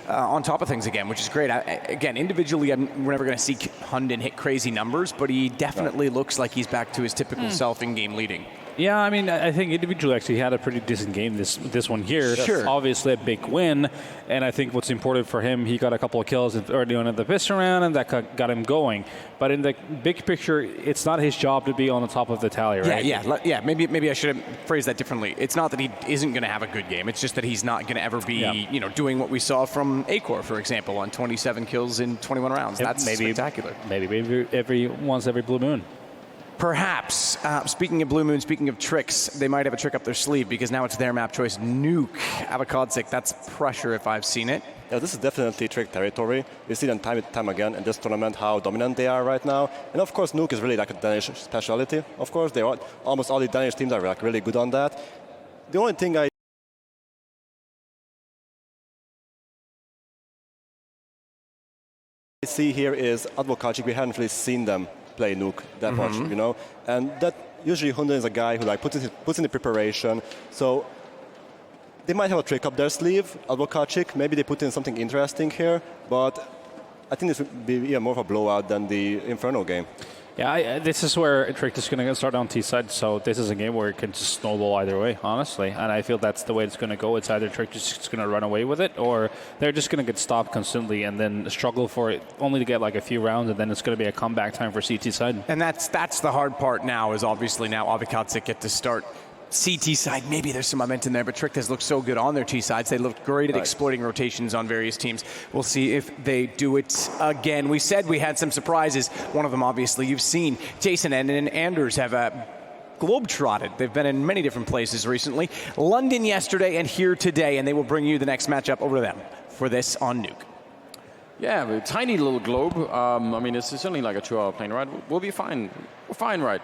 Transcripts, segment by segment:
on top of things again, which is great. Again, individually, we're never going to see Hundon hit crazy numbers, but he definitely looks like he's back to his typical self in game leading. Yeah, I mean, I think individually actually he had a pretty decent game this one here. Sure. Obviously a big win, and I think what's important for him, he got a couple of kills early on in the piston round, and that got him going. But in the big picture, it's not his job to be on the top of the tally, right? Yeah. Maybe I should have phrased that differently. It's not that he isn't going to have a good game. It's just that he's not going to ever be, doing what we saw from Acor, for example, on 27 kills in 21 rounds. That's spectacular. Maybe every blue moon. Perhaps. Speaking of Blue Moon, speaking of tricks, they might have a trick up their sleeve because now it's their map choice. Nuke, Avokadzik, that's pressure if I've seen it. Yeah, this is definitely trick territory. We see them time and time again in this tournament how dominant they are right now. And of course, Nuke is really like a Danish specialty. Of course, almost all the Danish teams are like really good on that. The only thing I see here is Avokadzik. We haven't really seen them play Nuke that much, and that usually Hundon is a guy who like puts in the preparation. So they might have a trick up their sleeve, Avokadzik. Maybe they put in something interesting here, but I think this would be more of a blowout than the Inferno game. Yeah, this is where Trick is going to start on T side, so this is a game where it can just snowball either way, honestly. And I feel that's the way it's going to go. It's either Trick just going to run away with it, or they're just going to get stopped constantly and then struggle for it, only to get like a few rounds, and then it's going to be a comeback time for CT side. And that's the hard part now, is obviously now Avokadzik get to start CT side. Maybe there's some momentum there, but Trick has looked so good on their T sides. They looked great at exploiting rotations on various teams. We'll see if they do it again. We said we had some surprises. One of them, obviously, you've seen. Jason and Anders have globe-trotted. They've been in many different places recently. London yesterday and here today, and they will bring you the next matchup over to them for this on Nuke. Yeah, a tiny little globe. I mean, it's only like a 2-hour plane ride. We'll be fine. We're fine, right?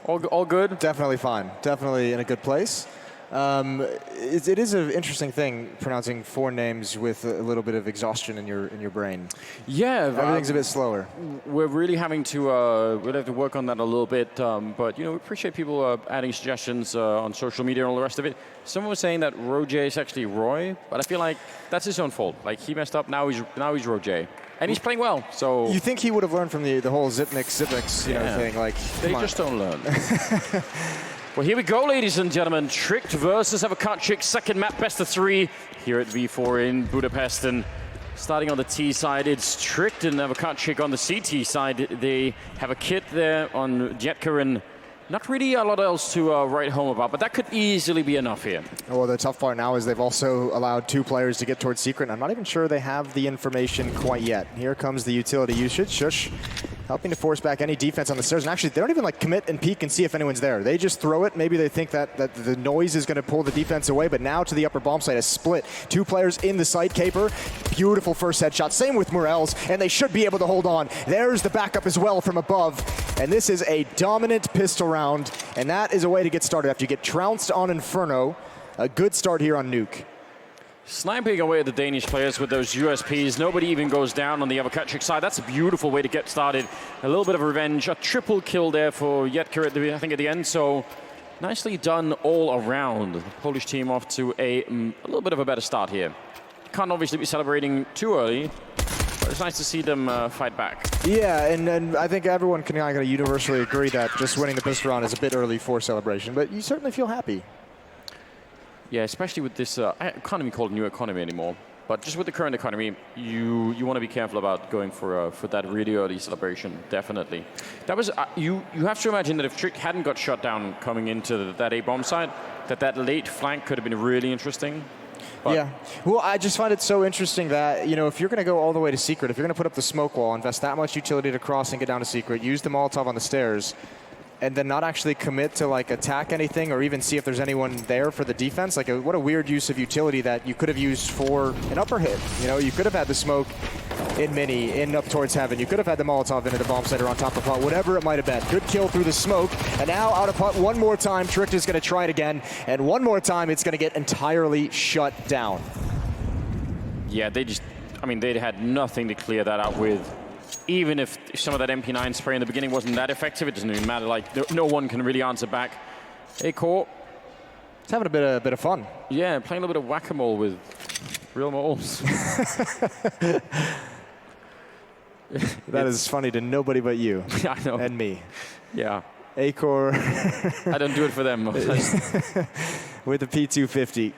All good? Definitely fine. Definitely in a good place. It is an interesting thing pronouncing foreign names with a little bit of exhaustion in your brain. Yeah, everything's a bit slower. We're really having to we'll have to work on that a little bit. But we appreciate people adding suggestions on social media and all the rest of it. Someone was saying that Roger is actually Roy, but I feel like that's his own fault. Like he messed up. Now he's Roger. And he's playing well, so... You think he would have learned from the whole Zipnik thing? Like, they just don't learn. Well, here we go, ladies and gentlemen. Tricked versus Avokadzik, second map, best of 3 here at V4 in Budapest. And starting on the T side, it's Tricked and Avokadzik on the CT side. They have a kit there on Jetka, and not really a lot else to write home about, but that could easily be enough here. Well, the tough part now is they've also allowed 2 players to get towards Secret. I'm not even sure they have the information quite yet. Here comes the utility usage. Shush, helping to force back any defense on the stairs. And actually, they don't even like commit and peek and see if anyone's there. They just throw it. Maybe they think that the noise is going to pull the defense away, but now to the upper bomb site, a split. 2 players in the site, Caper. Beautiful first headshot. Same with Morels, and they should be able to hold on. There's the backup as well from above. And this is a dominant pistol round, and that is a way to get started after you get trounced on Inferno. A good start here on Nuke. Sniping away at the Danish players with those USPs. Nobody even goes down on the Avokadzik side. That's a beautiful way to get started. A little bit of revenge. A triple kill there for Jetka at the end. So nicely done all around. The Polish team off to a little bit of a better start here. Can't obviously be celebrating too early, but it's nice to see them fight back. Yeah, and I think everyone can kind of universally agree that just winning the pistol round is a bit early for celebration, but you certainly feel happy. Yeah, especially with this, I can't even call it new economy anymore, but just with the current economy, you want to be careful about going for that really early celebration, definitely. That was, you have to imagine that if Trick hadn't got shot down coming into that A-bomb site, that late flank could have been really interesting. But yeah, well, I just find it so interesting that, if you're going to go all the way to Secret, if you're going to put up the smoke wall, invest that much utility to cross and get down to Secret, use the Molotov on the stairs, and then not actually commit to attack anything or even see if there's anyone there for the defense. What a weird use of utility that you could have used for an upper hit. You could have had the smoke in mini, in up towards heaven. You could have had the Molotov into the bomb center on top of pot, whatever it might have been. Good kill through the smoke. And now out of pot one more time. Trick is going to try it again. And one more time, it's going to get entirely shut down. Yeah, they'd had nothing to clear that out with. Even if some of that MP9 spray in the beginning wasn't that effective, it doesn't even matter. No one can really answer back. Acor He's having a bit of fun. Yeah, playing a little bit of whack-a-mole with real moles. That is funny to nobody but you I know. and me. Yeah. Acor I don't do it for them. with the P250.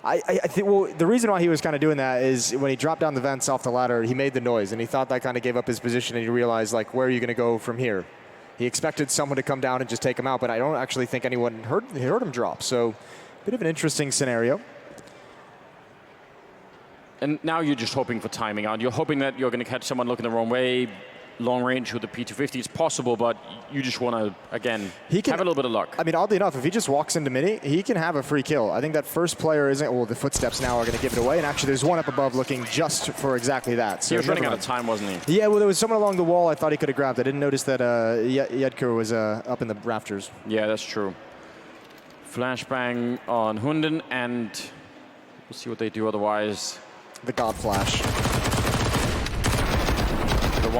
I think, well, the reason why he was kind of doing that is when he dropped down the vents off the ladder, he made the noise, and he thought that kind of gave up his position, and he realized, like, where are you going to go from here? He expected someone to come down and just take him out, but I don't actually think anyone heard him drop. So, bit of an interesting scenario. And now you're just hoping for timing, aren't you? You're hoping that you're going to catch someone looking the wrong way. Long range with the P250 is possible, but you just want to, again, have a little bit of luck. I mean, oddly enough, if he just walks into mini, he can have a free kill. I think that first player isn't, well, the footsteps now are going to give it away, and actually there's one up above looking just for exactly that. So he was running out of time, wasn't he? Yeah, well, there was someone along the wall I thought he could have grabbed. I didn't notice that Jedker was up in the rafters. Yeah, that's true. Flashbang on Hunden, and we'll see what they do otherwise. The God Flash. The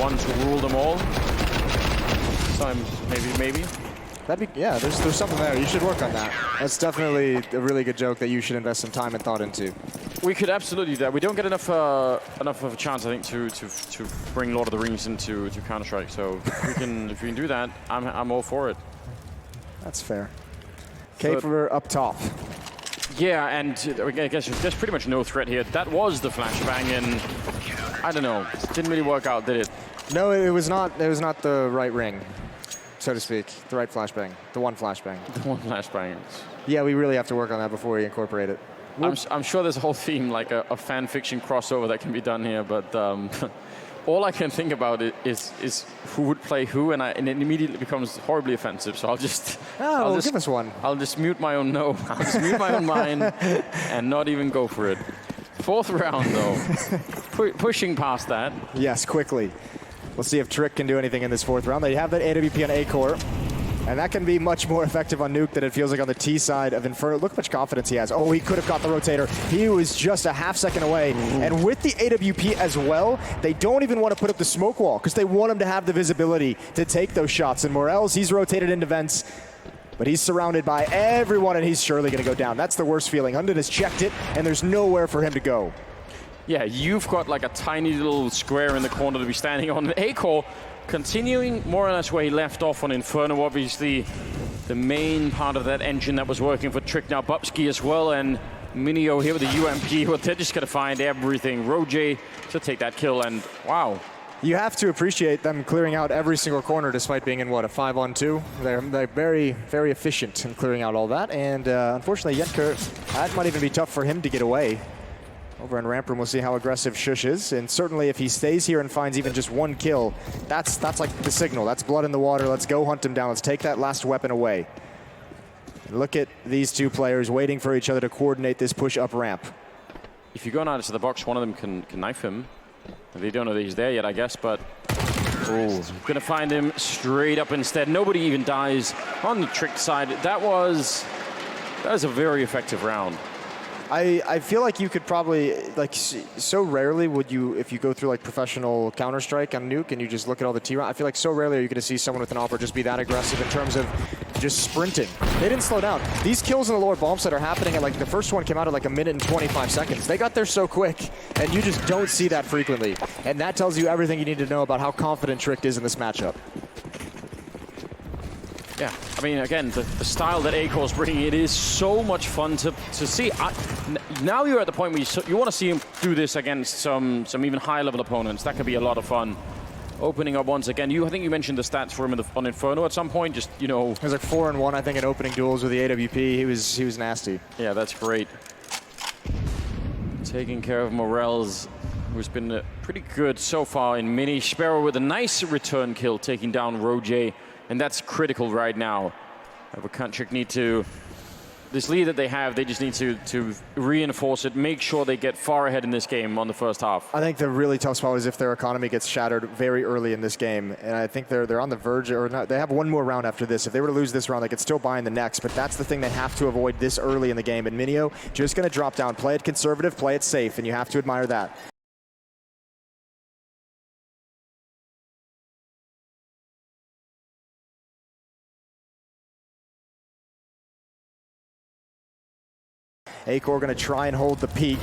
ones who rule them all. Maybe. That'd be, yeah, there's something there. You should work on that. That's definitely a really good joke that you should invest some time and thought into. We could absolutely do that. We don't get enough of a chance, I think, to bring Lord of the Rings into Counter-Strike. So if we can do that, I'm all for it. That's fair. Caper up top. Yeah, and I guess there's pretty much no threat here. That was the flashbang, and I don't know, didn't really work out, did it? No, it was not. It was not the right ring, so to speak. The right flashbang. The one flashbang. The one flashbang. Yeah, we really have to work on that before we incorporate it. I'm sure there's a whole theme, like a fan fiction crossover that can be done here, but all I can think about is who would play who, and it immediately becomes horribly offensive. So give us one. I'll just mute my own I'll just mute my own mind and not even go for it. Fourth round, though. Pushing past that. Yes, quickly. We'll see if Trick can do anything in this fourth round. They have that AWP on A-Core, and that can be much more effective on Nuke than it feels like on the T side of Inferno. Look how much confidence he has. Oh, he could have got the rotator. He was just a half second away. And with the AWP as well, they don't even want to put up the smoke wall because they want him to have the visibility to take those shots. And Morels, he's rotated into vents, but he's surrounded by everyone, and he's surely going to go down. That's the worst feeling. Hunden has checked it, and there's nowhere for him to go. Yeah, you've got like a tiny little square in the corner to be standing on. A-Core continuing more or less where he left off on Inferno, obviously the main part of that engine that was working for Trick. Now Bubsky as well, and Minio here with the UMP. Well, they're just going to find everything. Roger to take that kill, and wow. You have to appreciate them clearing out every single corner despite being in, what, a 5-on-2? They're very, very efficient in clearing out all that, and unfortunately, Jedker, that might even be tough for him to get away. Over in Ramp Room, we'll see how aggressive Shush is, and certainly if he stays here and finds even just one kill, that's like the signal. That's blood in the water. Let's go hunt him down. Let's take that last weapon away. Look at these two players waiting for each other to coordinate this push up ramp. If you go out into the box, one of them can knife him. They don't know that he's there yet, I guess, but gonna find him straight up instead. Nobody even dies on the Trick side. That was a very effective round. I feel like you could probably, like, so rarely would you, if you go through like professional Counter-Strike on Nuke and you just look at all the T-round, I feel like so rarely are you going to see someone with an AWP just be that aggressive in terms of just sprinting. They didn't slow down. These kills in the lower bomb site are happening at, like, the first one came out at like 1 minute and 25 seconds. They got there so quick, and you just don't see that frequently. And that tells you everything you need to know about how confident Trick is in this matchup. Yeah, I mean, again, the style that A-Core's bringing, it is so much fun to see. Now you're at the point where you want to see him do this against some even high-level opponents. That could be a lot of fun. Opening up once again. I think you mentioned the stats for him on Inferno at some point. Just, you know, it was like 4-1, I think, in opening duels with the AWP. He was nasty. Yeah, that's great. Taking care of Morels, who's been pretty good so far in mini. Sparrow with a nice return kill, taking down Roger. And that's critical right now. Trick need to, this lead that they have, they just need to reinforce it, make sure they get far ahead in this game on the first half. I think the really tough spot is if their economy gets shattered very early in this game. And I think they're on the verge, or not, they have one more round after this. If they were to lose this round, they could still buy in the next. But that's the thing they have to avoid this early in the game. And Minio just going to drop down, play it conservative, play it safe, and you have to admire that. Acor going to try and hold the peak.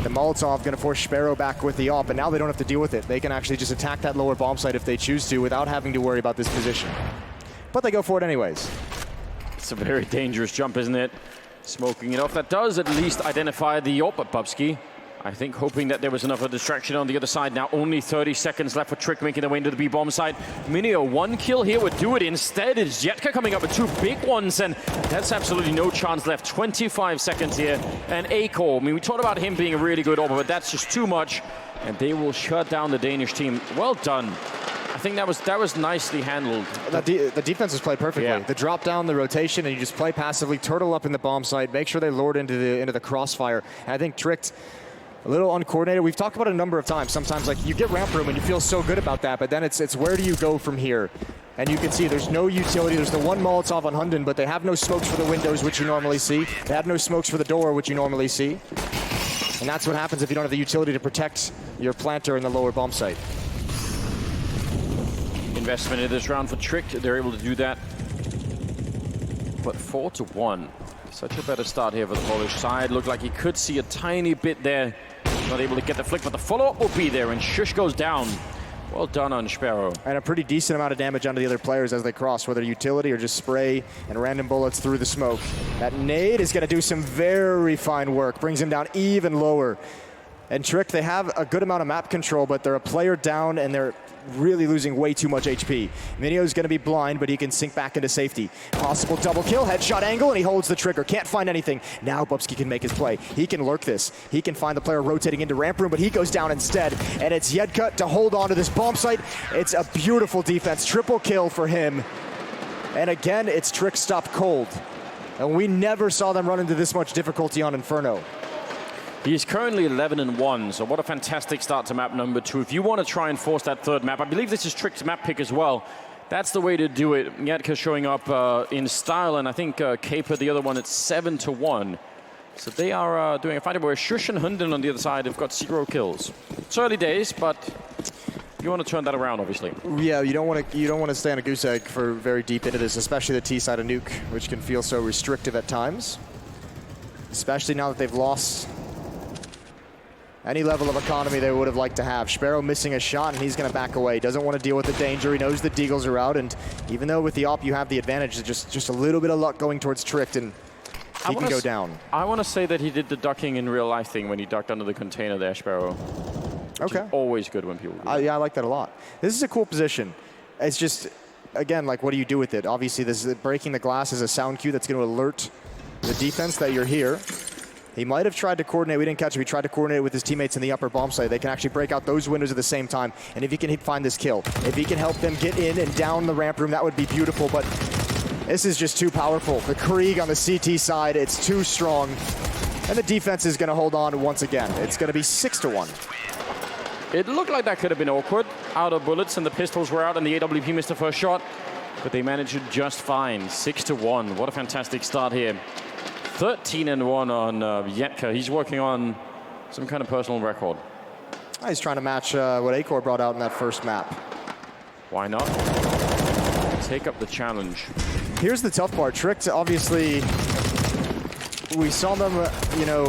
The Molotov going to force Sparrow back with the AWP, and now they don't have to deal with it. They can actually just attack that lower bomb site if they choose to without having to worry about this position. But they go for it anyways. It's a very dangerous jump, isn't it? Smoking it off. That does at least identify the AWP at Bubsky. I think hoping that there was enough of a distraction on the other side. Now only 30 seconds left for Trick making their way into the B-bomb side. Minio, one kill here would do it. Instead, it's Jetka coming up with 2 big ones, and that's absolutely no chance left. 25 seconds here. And Acor, I mean, we talked about him being a really good AWP, but that's just too much. And they will shut down the Danish team. Well done. I think that was nicely handled. The defense is played perfectly. Yeah. The drop down, the rotation, and you just play passively, turtle up in the bomb site, make sure they lure it into the crossfire. And I think Tricked, a little uncoordinated. We've talked about it a number of times. Sometimes, like, you get ramp room and you feel so good about that, but then it's where do you go from here? And you can see there's no utility. There's the one Molotov on Hunden, but they have no smokes for the windows, which you normally see. They have no smokes for the door, which you normally see. And that's what happens if you don't have the utility to protect your planter in the lower bomb site. Investment in this round for Trick. They're able to do that. But 4-1. Such a better start here for the Polish side. Looked like he could see a tiny bit there. Not able to get the flick, but the follow-up will be there, and Shush goes down. Well done on Sparrow. And a pretty decent amount of damage onto the other players as they cross, whether utility or just spray and random bullets through the smoke. That nade is going to do some very fine work, brings him down even lower. And Trick, they have a good amount of map control, but they're a player down and they're really losing way too much HP. Minio's going to be blind, but he can sink back into safety. Possible double kill, headshot angle, and he holds the trigger. Can't find anything. Now Bubsky can make his play. He can lurk this. He can find the player rotating into ramp room, but he goes down instead. And it's Jedka to hold on to this bomb site. It's a beautiful defense. Triple kill for him. And again, it's Trick stopped cold. And we never saw them run into this much difficulty on Inferno. He's currently 11-1, so what a fantastic start to map number 2. If you want to try and force that third map, I believe this is Trick's map pick as well. That's the way to do it. Jedka showing up in style, and I think Caper, the other one, at 7-1. So they are doing a fight where Shush and Hunden on the other side have got 0 kills. It's early days, but you want to turn that around, obviously. Yeah, you don't want to stay on a goose egg for very deep into this, especially the T side of Nuke, which can feel so restrictive at times. Especially now that they've lost any level of economy they would have liked to have. Sparrow missing a shot, and he's going to back away. Doesn't want to deal with the danger. He knows the Deagles are out, and even though with the AWP you have the advantage, just a little bit of luck going towards Tricked, and he can go down. I want to say that he did the ducking in real life thing when he ducked under the container there, Sparrow. Okay. Always good when people do that. Yeah, I like that a lot. This is a cool position. It's just, again, like, what do you do with it? Obviously, this is breaking the glass is a sound cue that's going to alert the defense that you're here. He might have tried to coordinate. We didn't catch him. He tried to coordinate with his teammates in the upper bomb site. They can actually break out those windows at the same time. And if he can find this kill, if he can help them get in and down the ramp room, that would be beautiful. But this is just too powerful. The Krieg on the CT side, it's too strong. And the defense is going to hold on once again. It's going to be 6-1. It looked like that could have been awkward. Out of bullets, and the pistols were out, and the AWP missed the first shot. But they managed it just fine. 6-1. What a fantastic start here. 13-1 on Jedka. He's working on some kind of personal record. He's trying to match what Acor brought out in that first map. Why not? Take up the challenge. Here's the tough part. Tricked, obviously, we saw them, you know,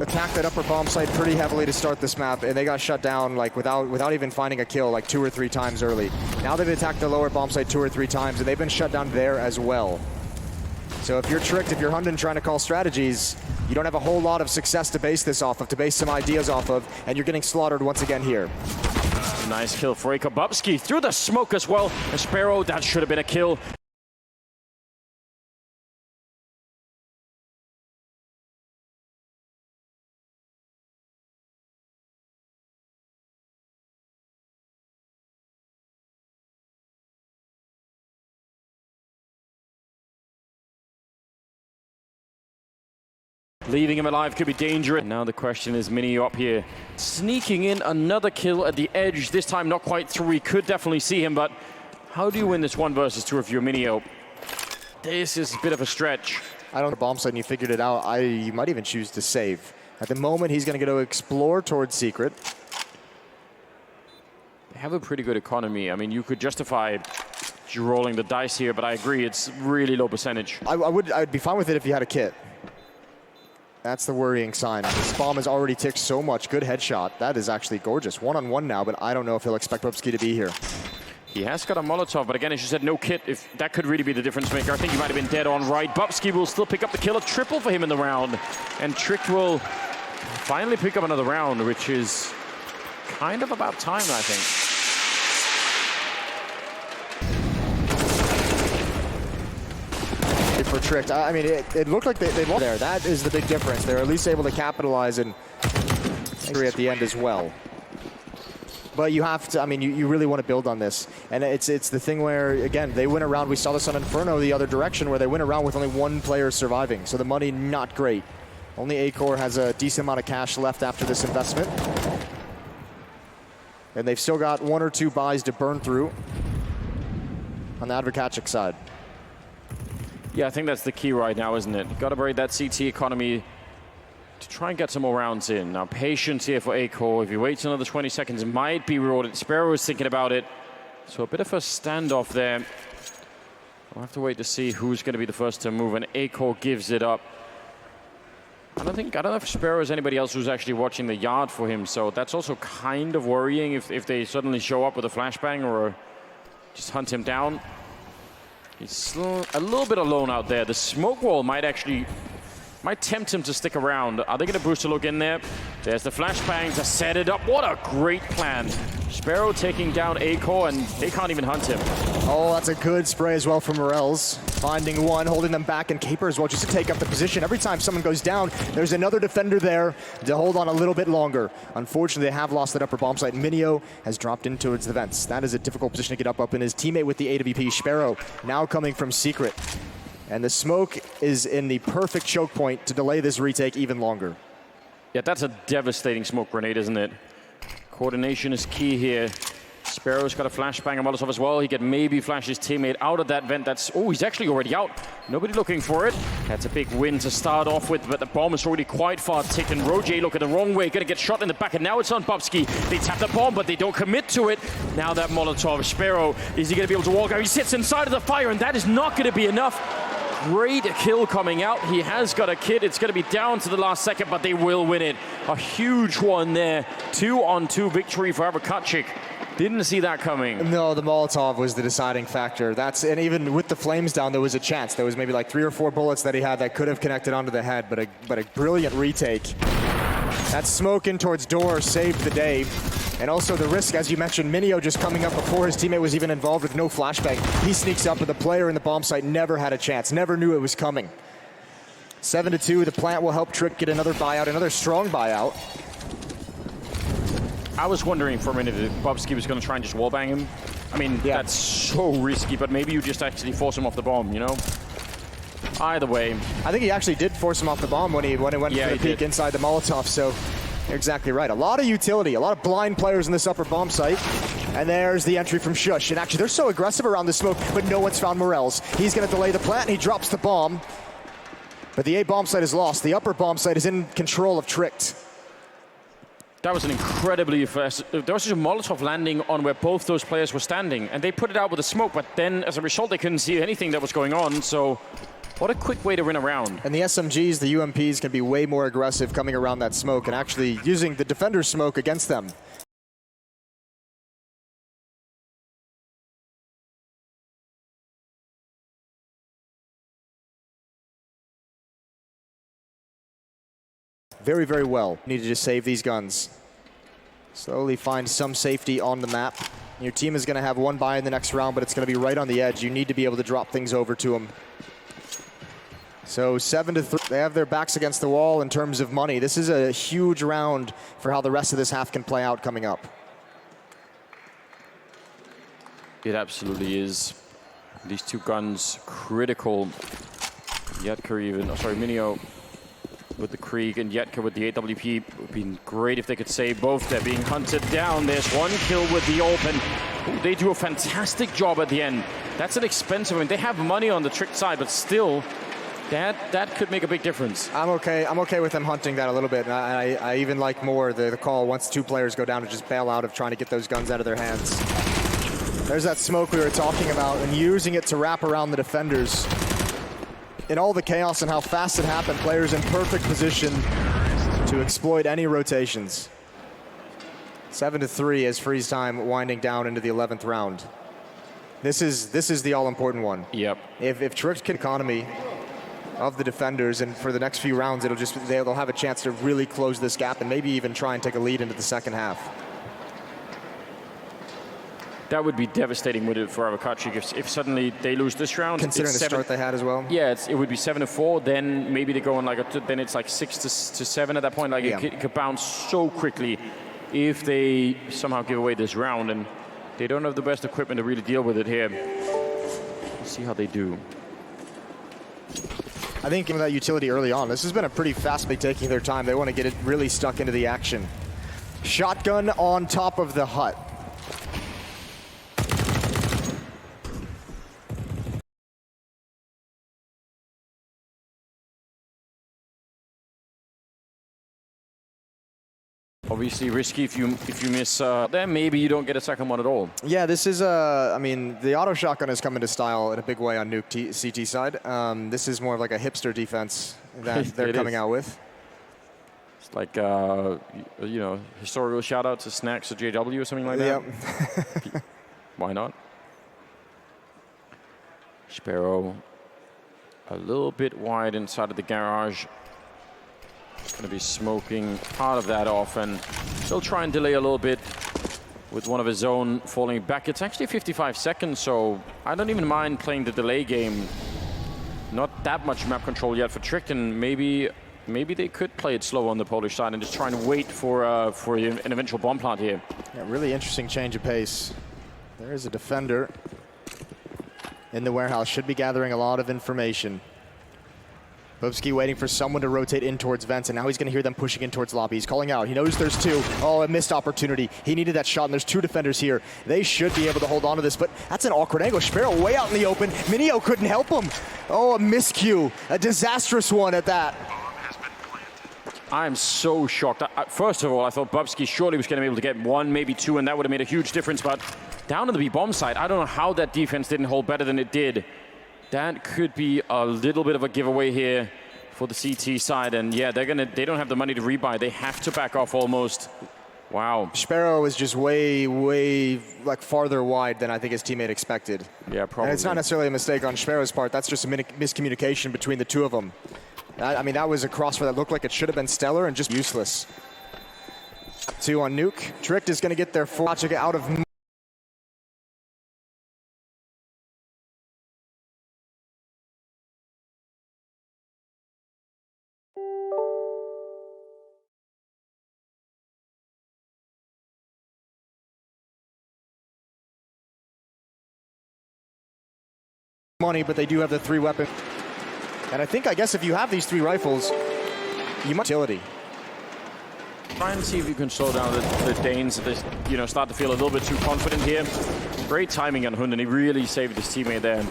attack that upper bomb site pretty heavily to start this map, and they got shut down like without even finding a kill like 2 or 3 times early. Now they've attacked the lower bomb site 2 or 3 times, and they've been shut down there as well. So if you're Tricked, if you're Hunden trying to call strategies, you don't have a whole lot of success to base this off of, to base some ideas off of, and you're getting slaughtered once again here. Nice kill for Acor. Bubsky through the smoke as well. A Sparrow, that should have been a kill. Leaving him alive could be dangerous. Now the question is, Minio up here, sneaking in another kill at the edge. This time not quite through. We could definitely see him, but how do you win this 1 versus 2 if you're Minio? This is a bit of a stretch. I don't know, bomb site and you figured it out. You might even choose to save. At the moment, he's going to go to explore towards Secret. They have a pretty good economy. I mean, you could justify rolling the dice here, but I agree, it's really low percentage. I'd be fine with it if you had a kit. That's the worrying sign. This bomb has already ticked so much. Good headshot. That is actually gorgeous. 1-on-1 now, but I don't know if he'll expect Bubsky to be here. He has got a Molotov, but again, as you said, no kit. If that could really be the difference maker. I think he might have been dead on right. Bubsky will still pick up the kill. A triple for him in the round. And Trick will finally pick up another round, which is kind of about time, I think. For Tricked. I mean, it looked like they lost there. That is the big difference. They're at least able to capitalize and angry at the end as well. But you have to, I mean, you really want to build on this. And it's the thing where, again, they win around. We saw this on Inferno the other direction where they win around with only one player surviving. So the money, not great. Only Acor has a decent amount of cash left after this investment. And they've still got 1 or 2 buys to burn through on the Advocatic side. Yeah, I think that's the key right now, isn't it? You've got to break that CT economy to try and get some more rounds in. Now, patience here for Acor. If he waits another 20 seconds, it might be rewarded. Sparrow is thinking about it. So a bit of a standoff there. We'll have to wait to see who's going to be the first to move, and Acor gives it up. I don't know if Sparrow is anybody else who's actually watching the yard for him, so that's also kind of worrying if they suddenly show up with a flashbang or just hunt him down. He's still a little bit alone out there. The smoke wall might tempt him to stick around. Are they going to boost a look in there? There's the flashbang to set it up. What a great plan. Sparrow taking down Acor, and they can't even hunt him. Oh, that's a good spray as well from Morels. Finding one, holding them back, and Caper as well, just to take up the position. Every time someone goes down, there's another defender there to hold on a little bit longer. Unfortunately, they have lost that upper bomb site. Minio has dropped in towards the vents. That is a difficult position to get up in. His teammate with the AWP, Sparrow, now coming from Secret. And the smoke is in the perfect choke point to delay this retake even longer. Yeah, that's a devastating smoke grenade, isn't it? Coordination is key here. Sparrow's got a flashbang and Molotov as well. He can maybe flash his teammate out of that vent. He's actually already out. Nobody looking for it. That's a big win to start off with, but the bomb is already quite far taken. Roger looking the wrong way, gonna get shot in the back, and now it's on Bubsky. They tap the bomb, but they don't commit to it. Now that Molotov, Sparrow, is he gonna be able to walk out? He sits inside of the fire, and that is not gonna be enough. Great kill coming out. He has got a kid. It's going to be down to the last second, but they will win it. A huge one there. 2-on-2 victory for Advocatic. Didn't see that coming. No, the Molotov was the deciding factor. And even with the flames down, there was a chance. There was maybe like 3 or 4 bullets that he had that could have connected onto the head, but a brilliant retake. That smoke in towards door saved the day. And also the risk, as you mentioned, Minio just coming up before his teammate was even involved with no flashbang. He sneaks up, but the player in the bomb site never had a chance, never knew it was coming. 7-2, the plant will help Trick get another buyout, another strong buyout. I was wondering for a minute if Bubsky was going to try and just wallbang him. I mean, yeah. That's so risky, but maybe you just actually force him off the bomb, you know? Either way. I think he actually did force him off the bomb when he went for the peek inside the Molotov, so you're exactly right. A lot of utility, a lot of blind players in this upper bomb site. And there's the entry from Shush. And actually, they're so aggressive around the smoke, but no one's found Morels. He's going to delay the plant, and he drops the bomb. But the A bomb site is lost. The upper bomb site is in control of Tricked. That was an incredibly fast. There was just a Molotov landing on where both those players were standing, and they put it out with the smoke, but then as a result, they couldn't see anything that was going on, so what a quick way to win a round. And the SMGs, the UMPs, can be way more aggressive coming around that smoke and actually using the defender's smoke against them. Very, very well. Need to just save these guns. Slowly find some safety on the map. Your team is going to have one buy in the next round, but it's going to be right on the edge. You need to be able to drop things over to them. So 7-3, they have their backs against the wall in terms of money. This is a huge round for how the rest of this half can play out coming up. It absolutely is. These two guns critical. Minio with the Krieg and Yetka with the AWP. It would be great if they could save both. They're being hunted down. There's one kill with the open. Ooh, they do a fantastic job at the end. That's an expensive one. They have money on the Trick side, but still, That could make a big difference. I'm okay with them hunting that a little bit. And I even like more the call once 2 players go down to just bail out of trying to get those guns out of their hands. There's that smoke we were talking about and using it to wrap around the defenders. In all the chaos and how fast it happened, players in perfect position to exploit any rotations. 7-3 as freeze time winding down into the 11th round. This is the all-important one. Yep. If Trick can economy of the defenders, and for the next few rounds, they'll have a chance to really close this gap and maybe even try and take a lead into the second half. That would be devastating for Avokatchik if suddenly they lose this round. Considering the start they had as well. Yeah, it would be 7-4. Then maybe they go on then it's like 6-7 at that point. Like it could bounce so quickly if they somehow give away this round, and they don't have the best equipment to really deal with it here. Let's see how they do. I think given that utility early on, this has been a pretty fast pick taking their time. They want to get it really stuck into the action. Shotgun on top of the hut. Obviously risky if you miss then maybe you don't get a second one at all. Yeah, this is I mean, the auto shotgun has come into style in a big way on Nuke CT side. This is more of like a hipster defense that they're coming out with. It's like you know, historical shout out to Snacks or JW or something like that. Yep. Why not? Sparrow a little bit wide inside of the garage. Going to be smoking part of that off, and he'll try and delay a little bit with one of his own falling back. It's actually 55 seconds, so I don't even mind playing the delay game. Not that much map control yet for Trick, and maybe they could play it slow on the Polish side and just try and wait for an eventual bomb plant here. Yeah, really interesting change of pace. There is a defender in the warehouse. Should be gathering a lot of information. Bubsky waiting for someone to rotate in towards vents, and now he's going to hear them pushing in towards lobby. He's calling out. He knows there's 2. Oh, a missed opportunity. He needed that shot, and there's 2 defenders here. They should be able to hold on to this, but that's an awkward angle. Sparrow way out in the open. Minio couldn't help him. Oh, a miscue. A disastrous one at that. I am so shocked. First of all, I thought Bubsky surely was going to be able to get 1, maybe 2, and that would have made a huge difference, but down on the B bomb side, I don't know how that defense didn't hold better than it did. That could be a little bit of a giveaway here for the CT side, and yeah, they don't have the money to rebuy. They have to back off almost. Wow. Sparrow is just way like farther wide than I think his teammate expected. Yeah, probably. And it's not necessarily a mistake on Sparrow's part. That's just a miscommunication between the 2 of them. I mean, that was a crossfire that looked like it should have been stellar and just useless. 2 on Nuke. Tricked is going to get their 4 out of money, but they do have the 3 weapons. And I guess if you have these 3 rifles, you might utility. Try and see if you can slow down the Danes. They, start to feel a little bit too confident here. Great timing on Hunden. He really saved his teammate there.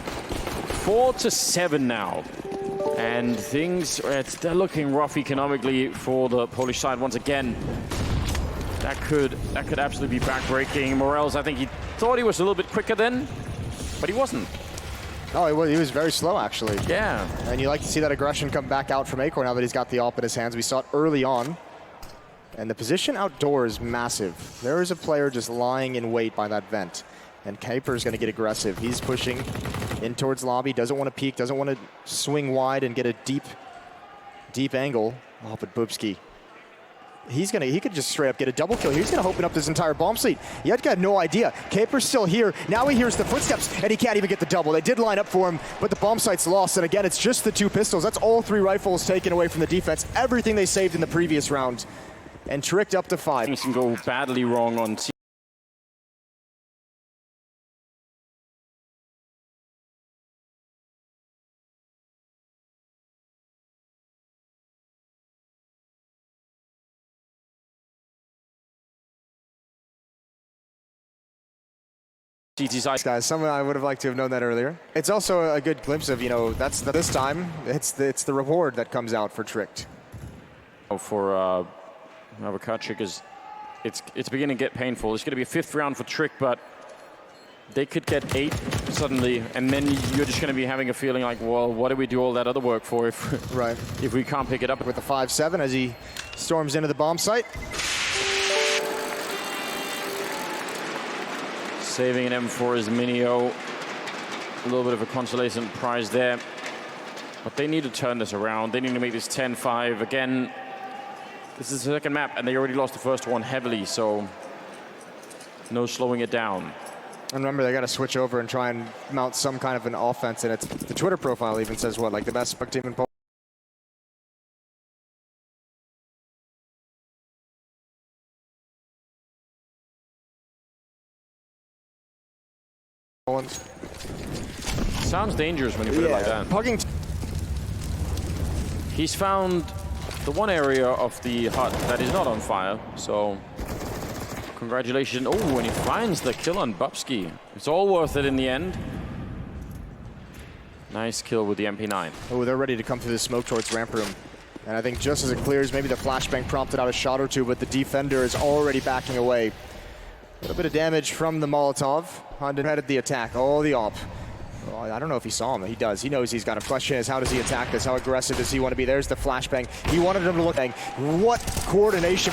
4-7 now. And things, they're looking rough economically for the Polish side once again. That could absolutely be backbreaking. Morels, I think he thought he was a little bit quicker then, but he wasn't. Oh, he was very slow, actually. Yeah. And you like to see that aggression come back out from Acorn now that he's got the AWP in his hands. We saw it early on. And the position outdoors is massive. There is a player just lying in wait by that vent. And Kuiper is going to get aggressive. He's pushing in towards lobby, doesn't want to peek, doesn't want to swing wide and get a deep angle. Oh, but Bubsky, he could just straight up get a double kill. He's going to open up this entire bomb fleet. Yet got no idea. Kuiper's still here. Now he hears the footsteps, and he can't even get the double. They did line up for him, but the bomb site's lost. And again, it's just the 2 pistols. That's all 3 rifles taken away from the defense. Everything they saved in the previous round. And Tricked up to 5. Things can go badly wrong on CT side. Guys, something I would have liked to have known that earlier. It's also a good glimpse of, this time, it's the reward that comes out for Tricked. For Avokatchik is it's beginning to get painful. It's going to be a 5th round for Trick, but they could get 8 suddenly, and then you're just going to be having a feeling like, well, what do we do all that other work for if we can't pick it up? With the 5-7 as he storms into the bomb site. Saving an M4 is Minio. A little bit of a consolation prize there. But they need to turn this around. They need to make this 10-5. Again, this is the second map, and they already lost the first one heavily, so no slowing it down. And remember, they got to switch over and try and mount some kind of an offense, and it's the Twitter profile even says what, like the best team in Poland. Sounds dangerous when you put it like that. Pugging. He's found the one area of the hut that is not on fire, so congratulations. Oh, and he finds the kill on Bubsky. It's all worth it in the end. Nice kill with the MP9. Oh, they're ready to come through the smoke towards ramp room. And I think just as it clears, maybe the flashbang prompted out a shot or two, but the defender is already backing away. A little bit of damage from the Molotov. Hunden headed the attack. Oh, the op. Oh, I don't know if he saw him. He does. He knows he's got a question is how does he attack this? How aggressive does he want to be? There's the flashbang. He wanted him to look. What coordination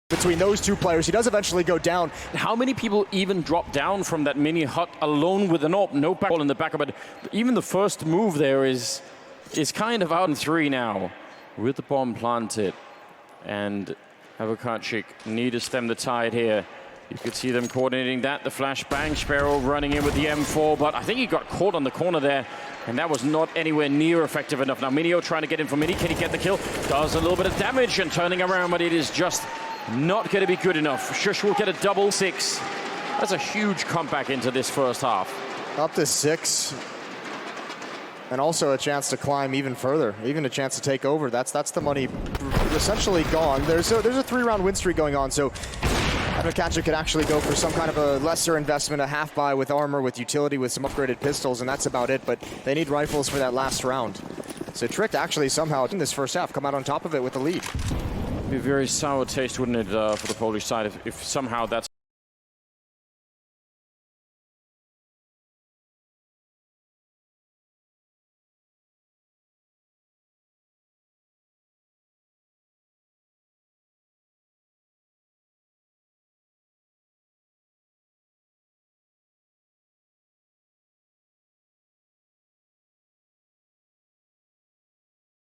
between those two players. He does eventually go down. How many people even drop down from that mini hut alone with an AWP? No ball in the back of it. Even the first move there is kind of out in 3 now. With the bomb planted. And Avokatchik need to stem the tide here. You could see them coordinating that. The flashbang, Sparrow running in with the M4, but I think he got caught on the corner there. And that was not anywhere near effective enough. Now Minio trying to get in for Mini. Can he get the kill? Does a little bit of damage and turning around, but it is just not going to be good enough. Shush will get a double 6. That's a huge comeback into this first half. Up to 6. And also a chance to climb even further, even a chance to take over. That's the money essentially gone. There's a 3-round win streak going on, so Avokatchik could actually go for some kind of a lesser investment, a half buy with armor, with utility, with some upgraded pistols, and that's about it. But they need rifles for that last round. So Tricked actually somehow in this first half come out on top of it with the lead. Be a very sour taste, wouldn't it, for the Polish side if somehow that's